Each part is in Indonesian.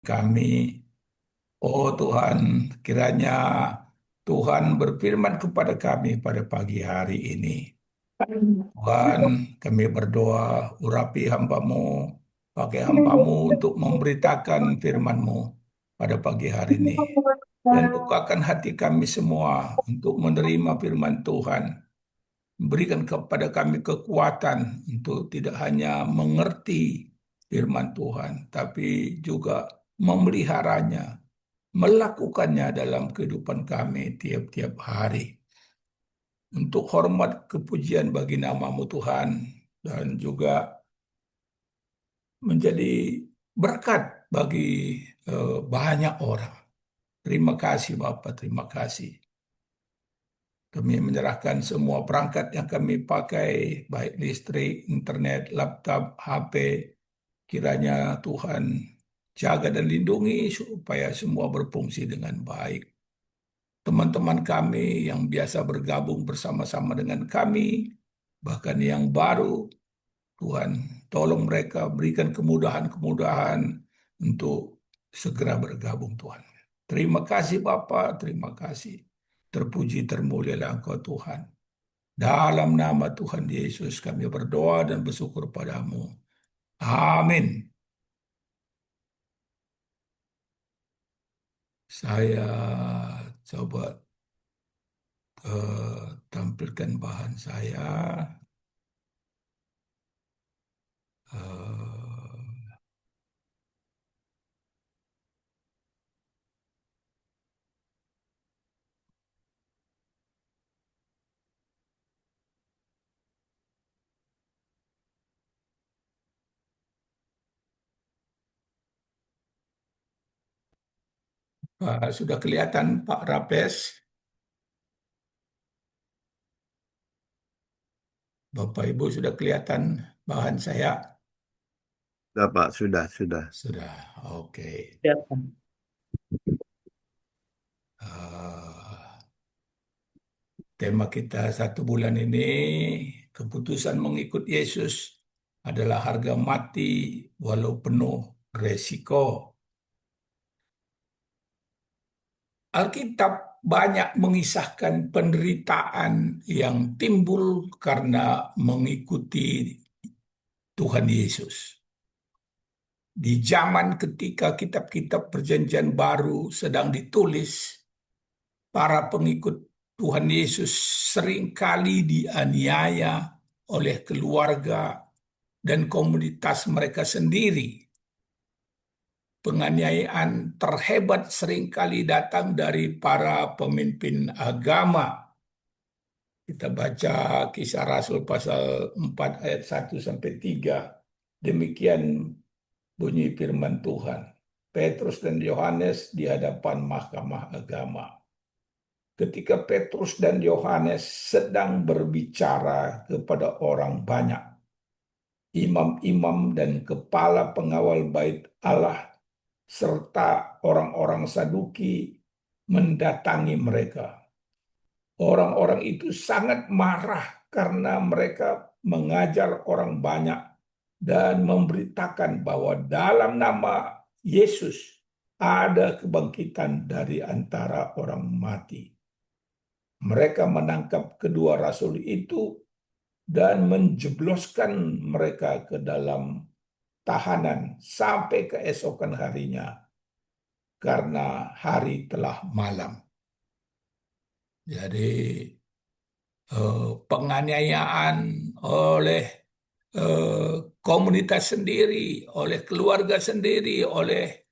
kami. Oh Tuhan, kiranya Tuhan berfirman kepada kami pada pagi hari ini. Tuhan, kami berdoa, urapi hamba-Mu, pakai hamba-Mu untuk memberitakan firman-Mu pada pagi hari ini. Dan bukakan hati kami semua untuk menerima firman Tuhan. Berikan kepada kami kekuatan untuk tidak hanya mengerti firman Tuhan, tapi juga memeliharanya, melakukannya dalam kehidupan kami tiap-tiap hari. Untuk hormat kepujian bagi namamu Tuhan, dan juga menjadi berkat bagi banyak orang. Terima kasih Bapak, terima kasih. Kami menyerahkan semua perangkat yang kami pakai, baik listrik, internet, laptop, HP. Kiranya Tuhan jaga dan lindungi supaya semua berfungsi dengan baik. Teman-teman kami yang biasa bergabung bersama-sama dengan kami, bahkan yang baru, Tuhan tolong mereka, berikan kemudahan-kemudahan untuk segera bergabung Tuhan. Terima kasih Bapa, terima kasih. Terpuji termulialah Engkau Tuhan. Dalam nama Tuhan Yesus kami berdoa dan bersyukur padamu. Amin. Saya coba tampilkan bahan saya. Eh, sudah kelihatan Pak Rapes, Bapak Ibu sudah kelihatan bahan saya? Sudah, Pak, sudah. Sudah, oke. Ya, Eh, tema kita 1 bulan ini, keputusan mengikut Yesus adalah harga mati walau penuh resiko. Alkitab banyak mengisahkan penderitaan yang timbul karena mengikuti Tuhan Yesus. Di zaman ketika kitab-kitab Perjanjian Baru sedang ditulis, para pengikut Tuhan Yesus seringkali dianiaya oleh keluarga dan komunitas mereka sendiri. Penganiayaan terhebat seringkali datang dari para pemimpin agama. Kita baca Kisah Rasul pasal 4 ayat 1-3. Demikian bunyi firman Tuhan. Petrus dan Yohanes di hadapan mahkamah agama. Ketika Petrus dan Yohanes sedang berbicara kepada orang banyak, imam-imam dan kepala pengawal bait Allah serta orang-orang Saduki mendatangi mereka. Orang-orang itu sangat marah karena mereka mengajar orang banyak dan memberitakan bahwa dalam nama Yesus ada kebangkitan dari antara orang mati. Mereka menangkap kedua rasul itu dan menjebloskan mereka ke dalam tahanan sampai keesokan harinya karena hari telah malam. Jadi penganiayaan oleh eh, komunitas sendiri, oleh keluarga sendiri, oleh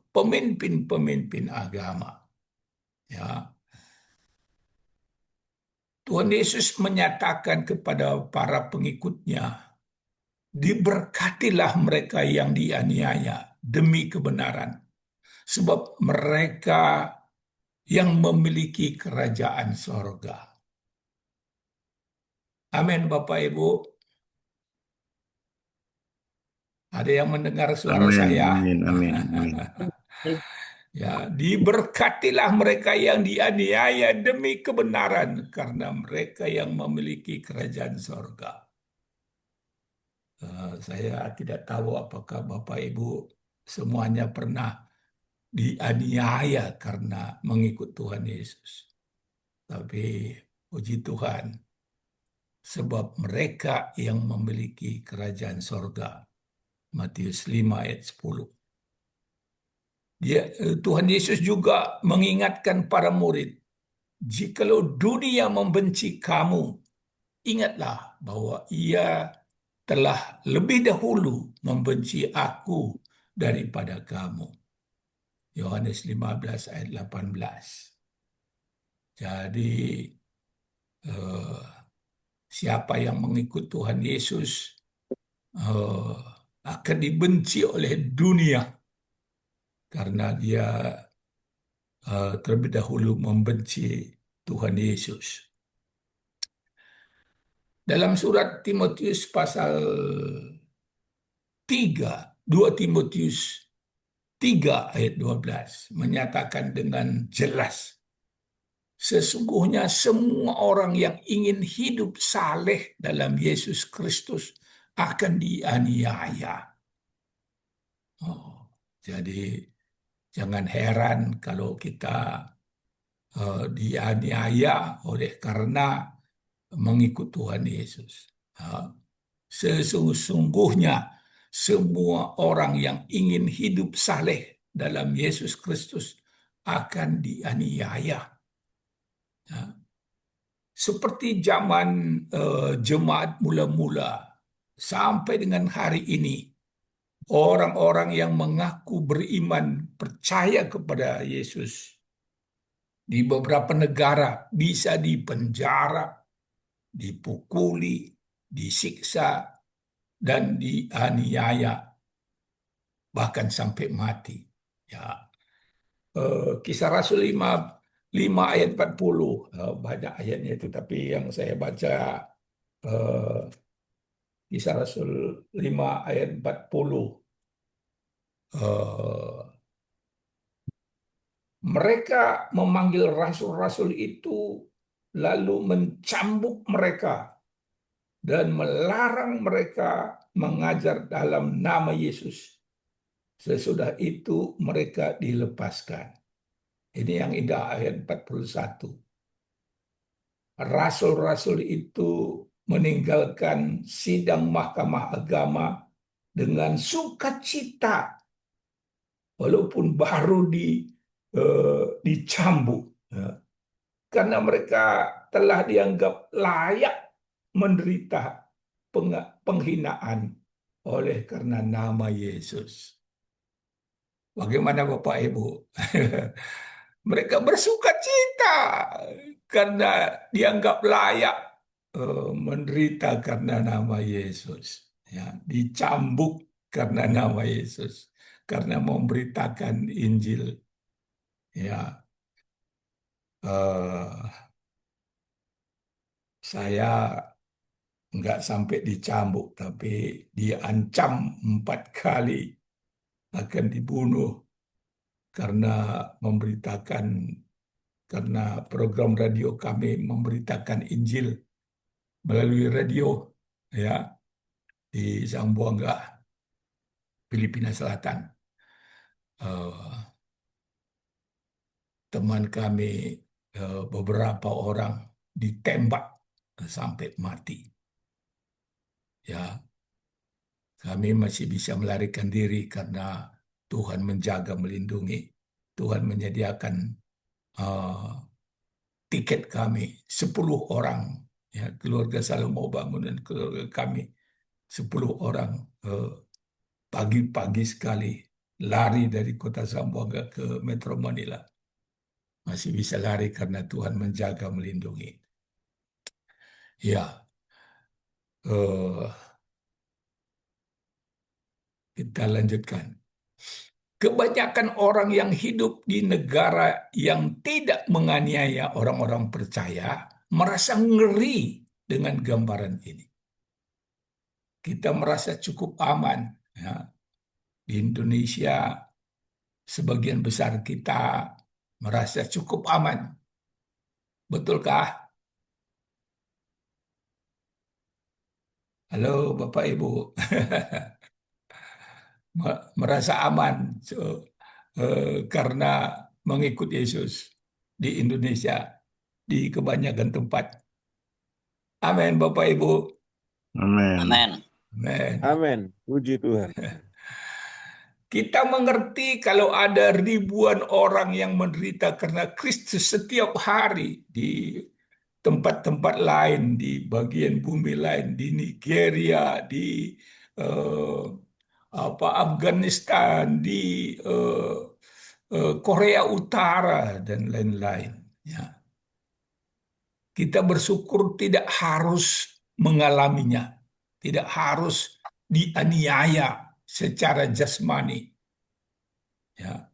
pemimpin-pemimpin agama. Ya, Tuhan Yesus menyatakan kepada para pengikutnya, diberkatilah mereka yang dianiaya demi kebenaran, sebab mereka yang memiliki kerajaan sorga. Amin, Bapak Ibu. Ada yang mendengar suara Amin, saya? amin, amin, amin. Ya, diberkatilah mereka yang dianiaya demi kebenaran, karena mereka yang memiliki kerajaan sorga. Saya tidak tahu apakah Bapak Ibu semuanya pernah dianiaya karena mengikut Tuhan Yesus. Tapi puji Tuhan, sebab mereka yang memiliki kerajaan sorga. Matius 5 ayat 10. Tuhan Yesus juga mengingatkan para murid, jikalau dunia membenci kamu, ingatlah bahwa ia telah lebih dahulu membenci aku daripada kamu. Yohanes 15 ayat 18. Jadi eh, siapa yang mengikut Tuhan Yesus eh, akan dibenci oleh dunia karena dia terlebih dahulu membenci Tuhan Yesus. Dalam surat Timotius pasal 3, 2 Timotius 3 ayat 12 menyatakan dengan jelas, sesungguhnya semua orang yang ingin hidup saleh dalam Yesus Kristus akan dianiaya. Oh, jadi jangan heran kalau kita dianiaya oleh karena mengikut Tuhan Yesus. Sesungguhnya semua orang yang ingin hidup saleh dalam Yesus Kristus akan dianiaya. Seperti zaman jemaat mula-mula sampai dengan hari ini, orang-orang yang mengaku beriman percaya kepada Yesus di beberapa negara bisa dipenjara, dipukuli, disiksa, dan dianiaya, bahkan sampai mati. Ya, Kisah Rasul 5 ayat 40, banyak ayatnya itu, tapi yang saya baca eh, Kisah Rasul 5 ayat 40. Eh, Mereka memanggil rasul-rasul itu lalu mencambuk mereka dan melarang mereka mengajar dalam nama Yesus. Sesudah itu mereka dilepaskan. Ini yang indah ayat 41. Rasul-rasul itu meninggalkan sidang mahkamah agama dengan sukacita, walaupun baru dicambuk, ya, karena mereka telah dianggap layak menderita penghinaan oleh karena nama Yesus. Bagaimana Bapak Ibu? Mereka bersuka cita karena dianggap layak menderita karena nama Yesus. Ya, dicambuk karena nama Yesus, karena memberitakan Injil. Ya, saya nggak sampai dicambuk, tapi diancam 4 kali akan dibunuh karena memberitakan, karena program radio kami memberitakan Injil melalui radio, ya, di Zamboanga, Filipina Selatan. Teman kami beberapa orang ditembak sampai mati. Ya, kami masih bisa melarikan diri karena Tuhan menjaga, melindungi. Tuhan menyediakan uh, tiket kami 10 orang, ya, keluarga Salomo Bangun dan keluarga kami 10 orang, pagi-pagi sekali lari dari kota Zamboanga ke Metro Manila. Masih bisa lari karena Tuhan menjaga, melindungi. Ya, eh, kita lanjutkan. Kebanyakan orang yang hidup di negara yang tidak menganiaya orang-orang percaya merasa ngeri dengan gambaran ini. Kita merasa cukup aman, ya. Di Indonesia, sebagian besar kita merasa cukup aman. Betulkah? Halo Bapak Ibu. merasa aman karena mengikut Yesus di Indonesia di kebanyakan tempat. Amin, Bapak Ibu. Amin. Amin. Amin. Amin. Puji Tuhan. Kita mengerti kalau ada ribuan orang yang menderita karena Kristus setiap hari di tempat-tempat lain, di bagian bumi lain, di Nigeria, di eh, Afghanistan, di Korea Utara dan lain-lain. Ya. Kita bersyukur tidak harus mengalaminya, tidak harus dianiaya secara jasmani. Ya.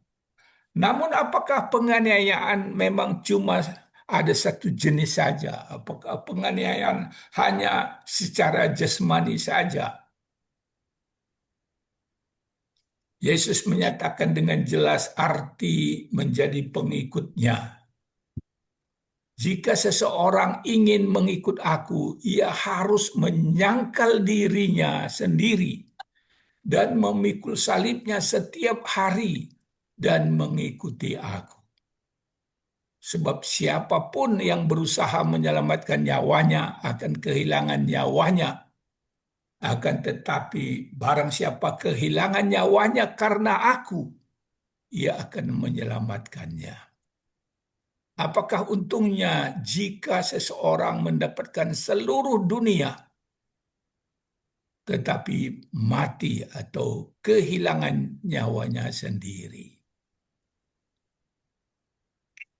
Namun apakah penganiayaan memang cuma ada satu jenis saja? Apakah penganiayaan hanya secara jasmani saja? Yesus menyatakan dengan jelas arti menjadi pengikutnya. Jika seseorang ingin mengikut aku, ia harus menyangkal dirinya sendiri dan memikul salibnya setiap hari dan mengikuti aku. Sebab siapapun yang berusaha menyelamatkan nyawanya akan kehilangan nyawanya. Akan tetapi barang siapa kehilangan nyawanya karena aku, ia akan menyelamatkannya. Apakah untungnya jika seseorang mendapatkan seluruh dunia, tetapi mati atau kehilangan nyawanya sendiri?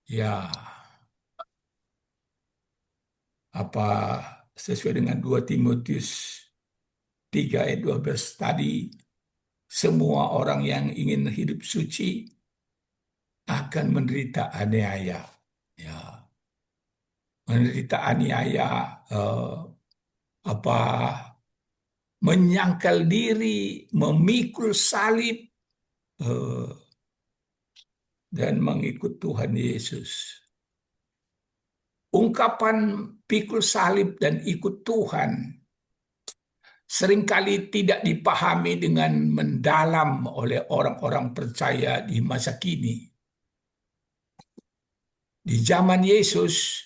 Ya, apa sesuai dengan 2 Timotius 3 ayat 12 tadi, semua orang yang ingin hidup suci akan menderita aniaya. Ya, menderita aniaya, apa menyangkal diri, memikul salib, dan mengikut Tuhan Yesus. Ungkapan pikul salib dan ikut Tuhan seringkali tidak dipahami dengan mendalam oleh orang-orang percaya di masa kini. Di zaman Yesus,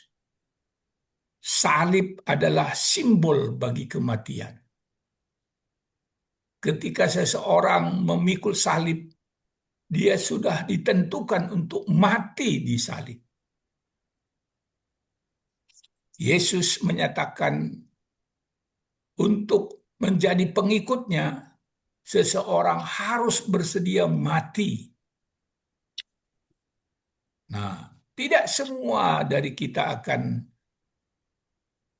salib adalah simbol bagi kematian. Ketika seseorang memikul salib, dia sudah ditentukan untuk mati di salib. Yesus menyatakan untuk menjadi pengikutnya, seseorang harus bersedia mati. Nah, tidak semua dari kita akan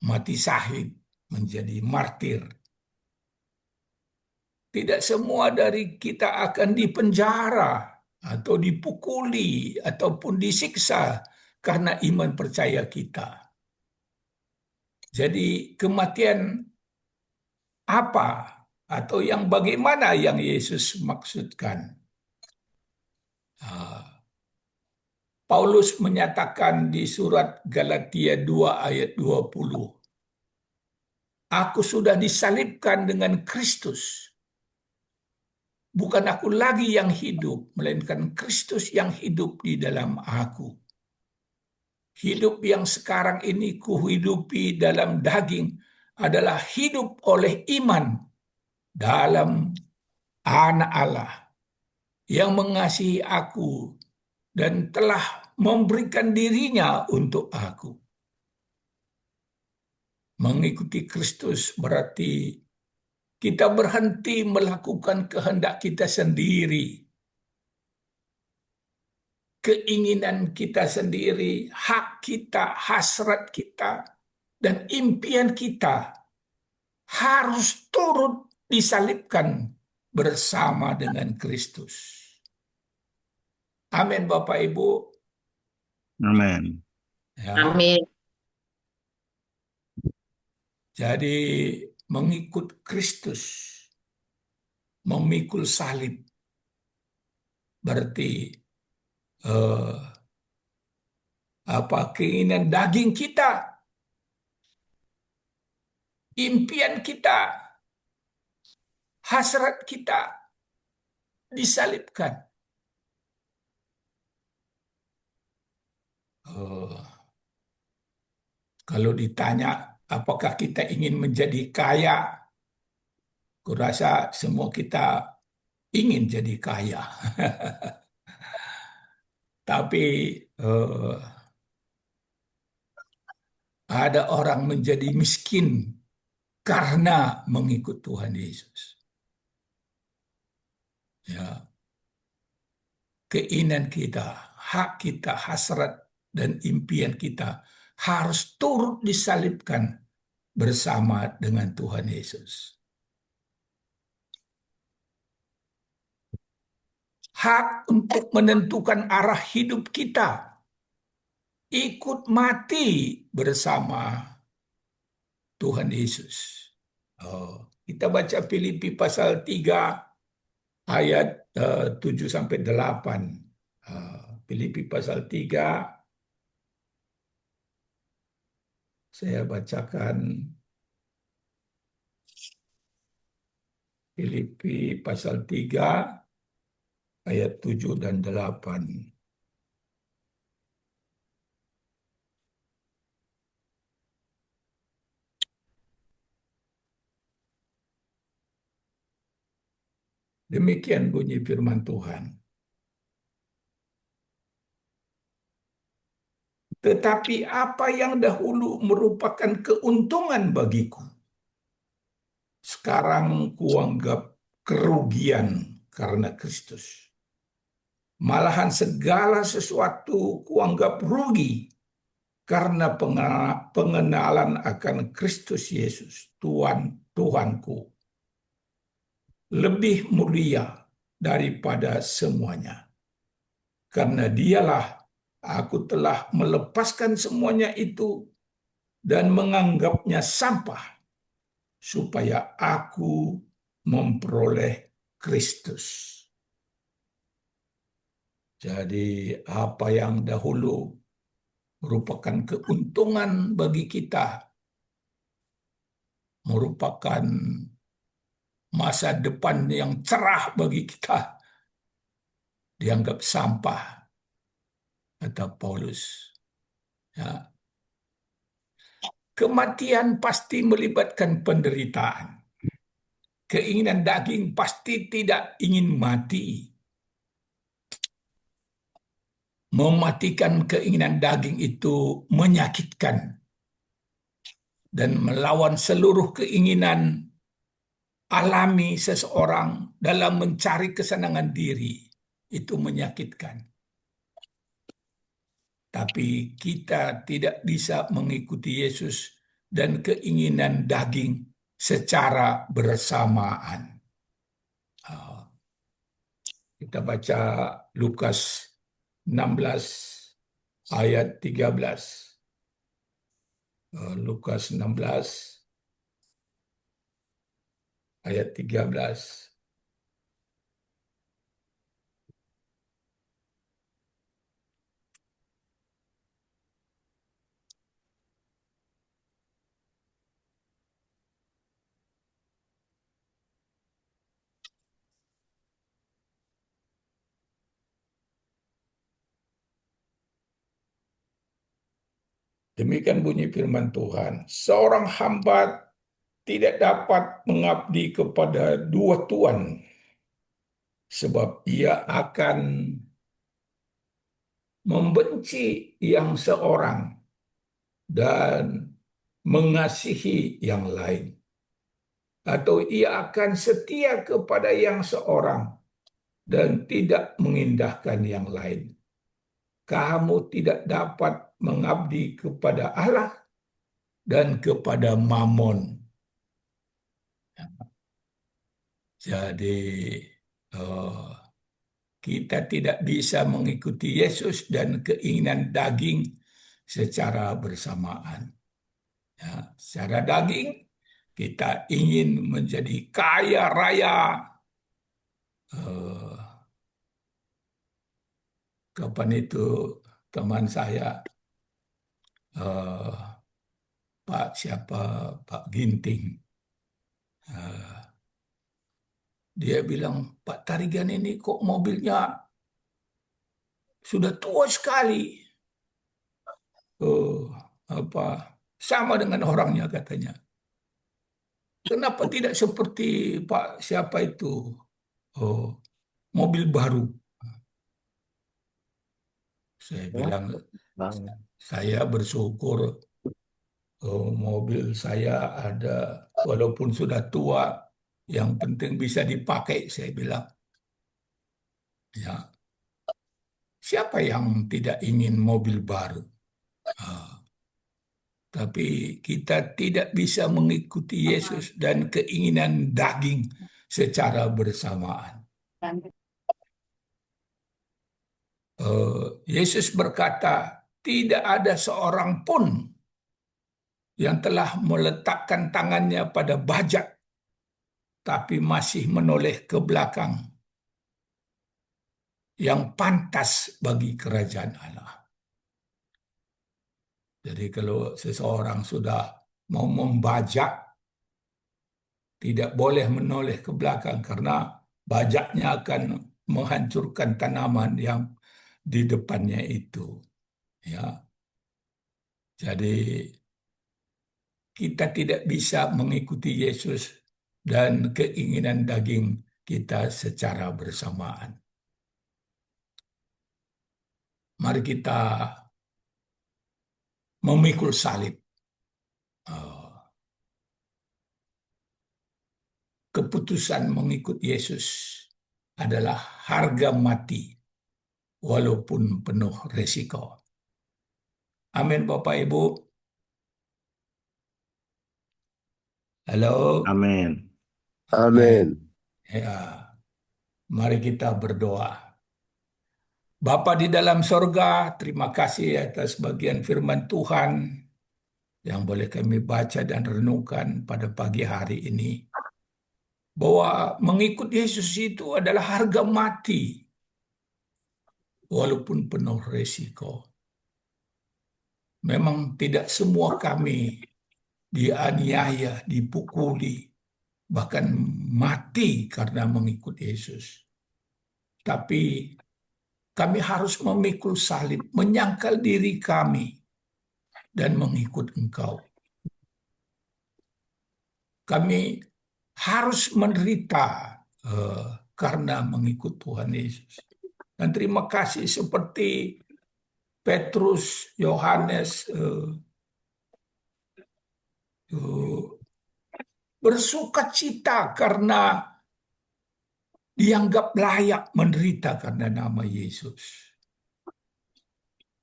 mati syahid, menjadi martir. Tidak semua dari kita akan dipenjara atau dipukuli ataupun disiksa karena iman percaya kita. Jadi kematian apa atau yang bagaimana yang Yesus maksudkan? Paulus menyatakan di surat Galatia 2 ayat 20, aku sudah disalibkan dengan Kristus. Bukan aku lagi yang hidup, melainkan Kristus yang hidup di dalam aku. Hidup yang sekarang ini kuhidupi dalam daging adalah hidup oleh iman dalam Anak Allah yang mengasihi aku dan telah memberikan dirinya untuk aku. Mengikuti Kristus berarti kita berhenti melakukan kehendak kita sendiri, keinginan kita sendiri, hak kita, hasrat kita, dan impian kita harus turut disalibkan bersama dengan Kristus. Amin, Bapak Ibu. Amin. Ya. Amin. Jadi mengikut Kristus, memikul salib, berarti keinginan daging kita, impian kita, hasrat kita disalibkan. Eh, Kalau ditanya apakah kita ingin menjadi kaya, kurasa semua kita ingin jadi kaya. Tapi eh, ada orang menjadi miskin karena mengikut Tuhan Yesus. Ya, keinginan kita, hak kita, hasrat dan impian kita harus turut disalibkan bersama dengan Tuhan Yesus. Hak untuk menentukan arah hidup kita, ikut mati bersama Tuhan Yesus. Kita baca Filipi pasal 3 ayat 7 sampai 8. Filipi pasal 3 saya bacakan. Filipi pasal 3 ayat 7 dan 8. Demikian bunyi firman Tuhan. Tetapi apa yang dahulu merupakan keuntungan bagiku, sekarang kuanggap kerugian karena Kristus. Malahan segala sesuatu kuanggap rugi karena pengenalan akan Kristus Yesus, Tuhanku, lebih mulia daripada semuanya. Karena dialah aku telah melepaskan semuanya itu dan menganggapnya sampah, supaya aku memperoleh Kristus. Jadi apa yang dahulu merupakan keuntungan bagi kita, merupakan masa depan yang cerah bagi kita, dianggap sampah, kata Paulus. Ya. Kematian pasti melibatkan penderitaan. Keinginan daging pasti tidak ingin mati. Mematikan keinginan daging itu menyakitkan dan melawan seluruh keinginan alami seseorang dalam mencari kesenangan diri. Itu menyakitkan. Tapi kita tidak bisa mengikuti Yesus dan keinginan daging secara bersamaan. Kita baca Lukas 16 ayat 13. Lukas 16 ayat 13. Demikian bunyi firman Tuhan. Seorang hamba tidak dapat mengabdi kepada dua tuan, sebab ia akan membenci yang seorang dan mengasihi yang lain. Atau ia akan setia kepada yang seorang dan tidak mengindahkan yang lain. Kamu tidak dapat mengabdi kepada Allah dan kepada Mammon. Jadi kita tidak bisa mengikuti Yesus dan keinginan daging secara bersamaan. Ya, secara daging kita ingin menjadi kaya raya. Kapan itu teman saya Pak Ginting Dia bilang, Pak Tarigan ini kok mobilnya sudah tua sekali. Oh, apa sama dengan orangnya katanya. Kenapa tidak seperti Pak siapa itu? Oh, mobil baru. Saya Ya, bilang, Bang. saya bersyukur mobil saya ada, walaupun sudah tua, yang penting bisa dipakai, saya bilang. Ya, siapa yang tidak ingin mobil baru? Ah, tapi kita tidak bisa mengikuti Yesus dan keinginan daging secara bersamaan. Yesus berkata, tidak ada seorang pun yang telah meletakkan tangannya pada bajak, tapi masih menoleh ke belakang, yang pantas bagi kerajaan Allah. Jadi kalau seseorang sudah mau membajak, tidak boleh menoleh ke belakang karena bajaknya akan menghancurkan tanaman yang di depannya itu. Ya, jadi kita tidak bisa mengikuti Yesus dan keinginan daging kita secara bersamaan. Mari kita memikul salib. Keputusan mengikut Yesus adalah harga mati walaupun penuh resiko. Amin, Bapak Ibu. Halo. Amin. Amin. Amin. Ya, mari kita berdoa. Bapa di dalam sorga, terima kasih atas bagian firman Tuhan yang boleh kami baca dan renungkan pada pagi hari ini. Bahwa mengikut Yesus itu adalah harga mati, walaupun penuh resiko. Memang tidak semua kami dianiaya, dipukuli, bahkan mati karena mengikut Yesus. Tapi kami harus memikul salib, menyangkal diri kami, dan mengikut Engkau. Kami harus menderita karena mengikut Tuhan Yesus. Dan terima kasih seperti Petrus, Yohanes, bersukacita karena dianggap layak menderita karena nama Yesus.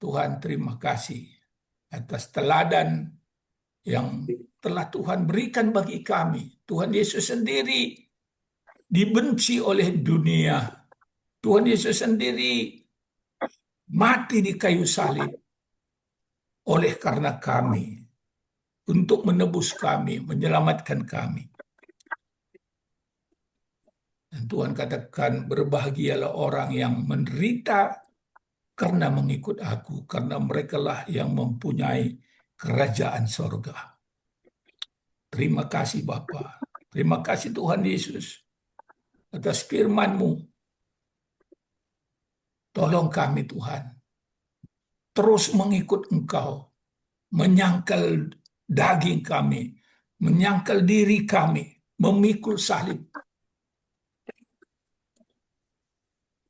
Tuhan, terima kasih atas teladan yang telah Tuhan berikan bagi kami. Tuhan Yesus sendiri dibenci oleh dunia. Tuhan Yesus sendiri mati di kayu salib oleh karena kami, untuk menebus kami, menyelamatkan kami. Dan Tuhan katakan, berbahagialah orang yang menderita karena mengikut aku, karena merekalah yang mempunyai kerajaan sorga. Terima kasih Bapa. Terima kasih Tuhan Yesus atas firman-Mu. Tolong kami Tuhan, terus mengikut Engkau, menyangkal daging kami, menyangkal diri kami, memikul salib,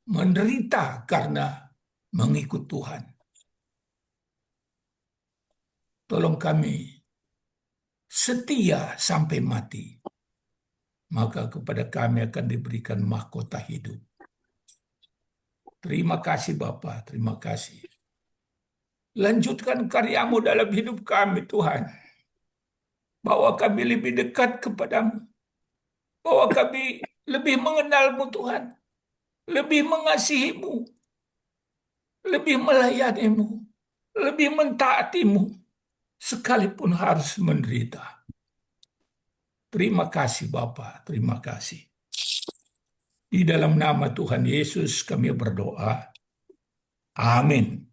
menderita karena mengikut Tuhan. Tolong kami setia sampai mati, maka kepada kami akan diberikan mahkota hidup. Terima kasih Bapa, terima kasih. Lanjutkan karya-Mu dalam hidup kami Tuhan. Bawa kami lebih dekat kepadamu. Bawa kami lebih mengenal-Mu Tuhan. Lebih mengasihi-Mu. Lebih melayani-Mu. Lebih mentaati-Mu. Sekalipun harus menderita. Terima kasih Bapa, terima kasih. Di dalam nama Tuhan Yesus kami berdoa. Amin.